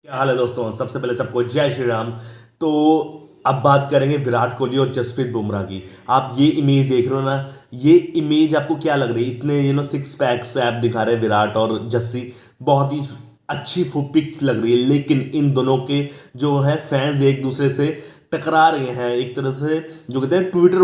क्या हाल है दोस्तों। सबसे पहले सबको जय श्री राम। तो अब बात करेंगे विराट कोहली और जसप्रीत बुमराह की। आप ये इमेज देख रहे हो ना, ये इमेज आपको क्या लग रही है? इतने सिक्स पैक्स ऐप दिखा रहे हैं विराट और जस्सी, बहुत ही अच्छी पिक लग रही है। लेकिन इन दोनों के जो है फैंस एक दूसरे से टकरा रहे हैं, एक तरह से जो कहते हैं ट्विटर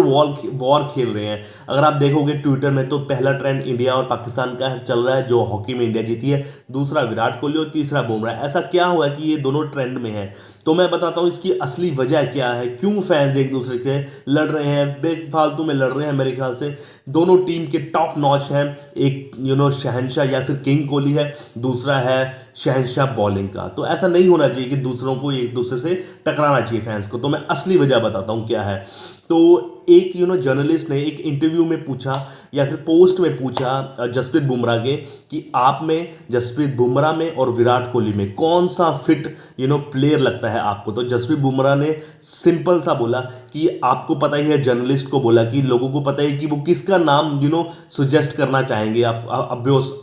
वॉर खेल रहे हैं। अगर आप देखोगे ट्विटर में तो पहला ट्रेंड इंडिया और पाकिस्तान का चल रहा है, जो हॉकी में इंडिया जीती है, दूसरा विराट कोहली और तीसरा बुमराह। ऐसा क्या हुआ है कि ये दोनों ट्रेंड में है? तो मैं बताता हूँ इसकी असली वजह क्या है, क्यों फैंस एक दूसरे के लड़ रहे हैं, बेफालतू में लड़ रहे हैं। मेरे ख्याल से दोनों टीम के टॉप नॉच हैं। एक शहंशाह या फिर किंग कोहली है, दूसरा है शहंशाह बॉलिंग का। तो ऐसा नहीं होना चाहिए कि दूसरों को एक दूसरे से टकराना चाहिए फैंस को। तो मैं असली वजह बताता हूँ क्या है। तो एक जर्नलिस्ट ने एक इंटरव्यू में पूछा या फिर पोस्ट में पूछा जसप्रीत बुमराह के कि आप में, जसप्रीत बुमराह में और विराट कोहली में कौन सा फिट प्लेयर लगता है आपको? तो जसप्रीत बुमराह ने सिंपल सा बोला कि आपको पता ही है, जर्नलिस्ट को बोला कि लोगों को पता है कि वो किसका नाम सुजेस्ट करना चाहेंगे। आप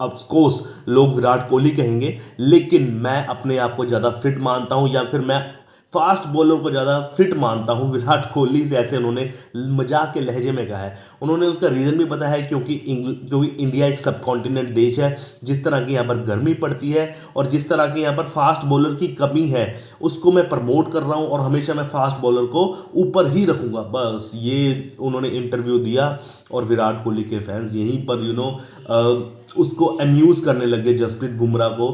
ऑफकोर्स लोग विराट कोहली कहेंगे, लेकिन मैं अपने आप को ज़्यादा फिट मानता हूं या फिर मैं फास्ट बॉलर को ज़्यादा फिट मानता हूं विराट कोहली से। ऐसे उन्होंने मजाक के लहजे में कहा है। उन्होंने उसका रीज़न भी बताया है, क्योंकि इंडिया एक सब कॉन्टिनेंट देश है। जिस तरह की यहाँ पर गर्मी पड़ती है और जिस तरह की यहाँ पर फास्ट बॉलर की कमी है, उसको मैं प्रमोट कर रहा हूँ और हमेशा मैं फास्ट बॉलर को ऊपर ही रखूँगा। बस ये उन्होंने इंटरव्यू दिया और विराट कोहली के फैंस यहीं पर उसको अम्यूज़ करने लगे जसप्रीत बुमराह को।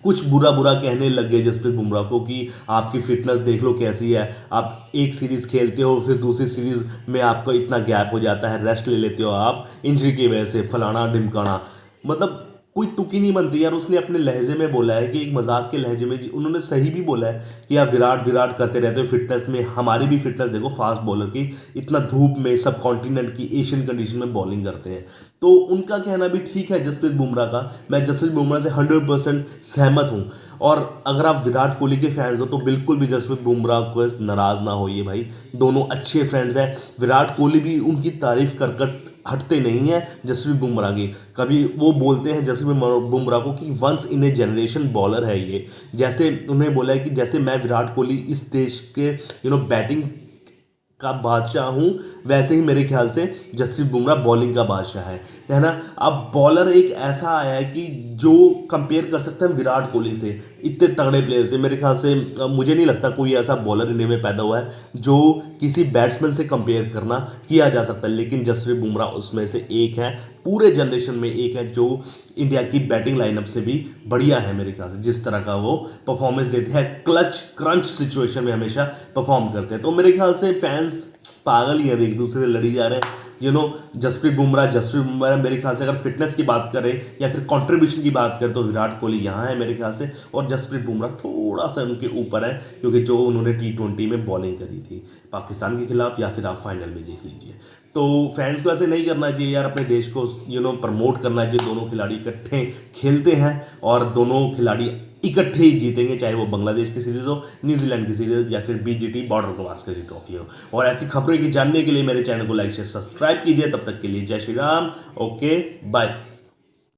कुछ बुरा बुरा कहने लग गए जसप्रीत बुमराह को कि आपकी फिटनेस देख लो कैसी है, आप एक सीरीज़ खेलते हो फिर दूसरी सीरीज़ में आपका इतना गैप हो जाता है, रेस्ट ले लेते हो आप इंजरी की वजह से, फलाना ढिमकाना। मतलब कोई तुक ही नहीं बनती यार। उसने अपने लहजे में बोला है कि एक मजाक के लहजे में उन्होंने सही भी बोला है कि आप विराट विराट करते रहते हो फिटनेस में, हमारी भी फिटनेस देखो फास्ट बॉलर की, इतना धूप में सब कॉन्टिनेंट की एशियन कंडीशन में बॉलिंग करते हैं। तो उनका कहना भी ठीक है जसप्रीत बुमराह का। मैं जसप्रीत बुमराह से 100% सहमत हूँ। और अगर आप विराट कोहली के फैंस हो तो बिल्कुल भी जसप्रीत बुमराह को नाराज़ ना होइए भाई, दोनों अच्छे फ्रेंड्स हैं। विराट कोहली भी उनकी तारीफ कर कर हटते नहीं हैं जसप्रीत बुमराह की। कभी वो बोलते हैं जसप्रीत बुमराह को कि once in a generation bowler है ये। जैसे उन्हें बोला है कि जैसे मैं विराट कोहली इस देश के बैटिंग का बादशाह हूं, वैसे ही मेरे ख्याल से जसप्रीत बुमराह बॉलिंग का बादशाह है ना। अब बॉलर एक ऐसा आया है कि जो कंपेयर कर सकते हैं विराट कोहली से, इतने तगड़े प्लेयर से। मेरे ख्याल से मुझे नहीं लगता कोई ऐसा बॉलर इंडिया में पैदा हुआ है जो किसी बैट्समैन से कंपेयर करना किया जा सकता है। लेकिन जसप्रीत बुमराह उसमें से एक है, पूरे जनरेशन में एक है जो इंडिया की बैटिंग लाइनअप से भी बढ़िया है मेरे ख्याल से। जिस तरह का वो परफॉर्मेंस देते हैं, क्लच क्रंच सिचुएशन में हमेशा परफॉर्म करते हैं। तो मेरे ख्याल से फैंस पागल ही है, एक दूसरे से लड़ी जा रहे हैं। जसप्रीत बुमराह मेरे ख्याल से अगर फिटनेस की बात करें या फिर कंट्रीब्यूशन की बात करें तो विराट कोहली यहाँ है मेरे ख्याल से, और जसप्रीत बुमराह थोड़ा सा उनके ऊपर है, क्योंकि जो उन्होंने T20 में बॉलिंग करी थी पाकिस्तान के खिलाफ, या फिर आप फाइनल में देख लीजिए। तो फैंस को ऐसे नहीं करना चाहिए यार, अपने देश को प्रमोट करना चाहिए। दोनों खिलाड़ी इकट्ठे खेलते हैं और दोनों खिलाड़ी इकट्ठे ही जीतेंगे, चाहे वो बांग्लादेश की सीरीज हो, न्यूजीलैंड की सीरीज या फिर BGT बॉर्डर गवास्कर की ट्रॉफी हो। और ऐसी खबरें की जानने के लिए मेरे चैनल को लाइक शेयर सब्सक्राइब कीजिए। तब तक के लिए जय श्री राम, ओके बाय।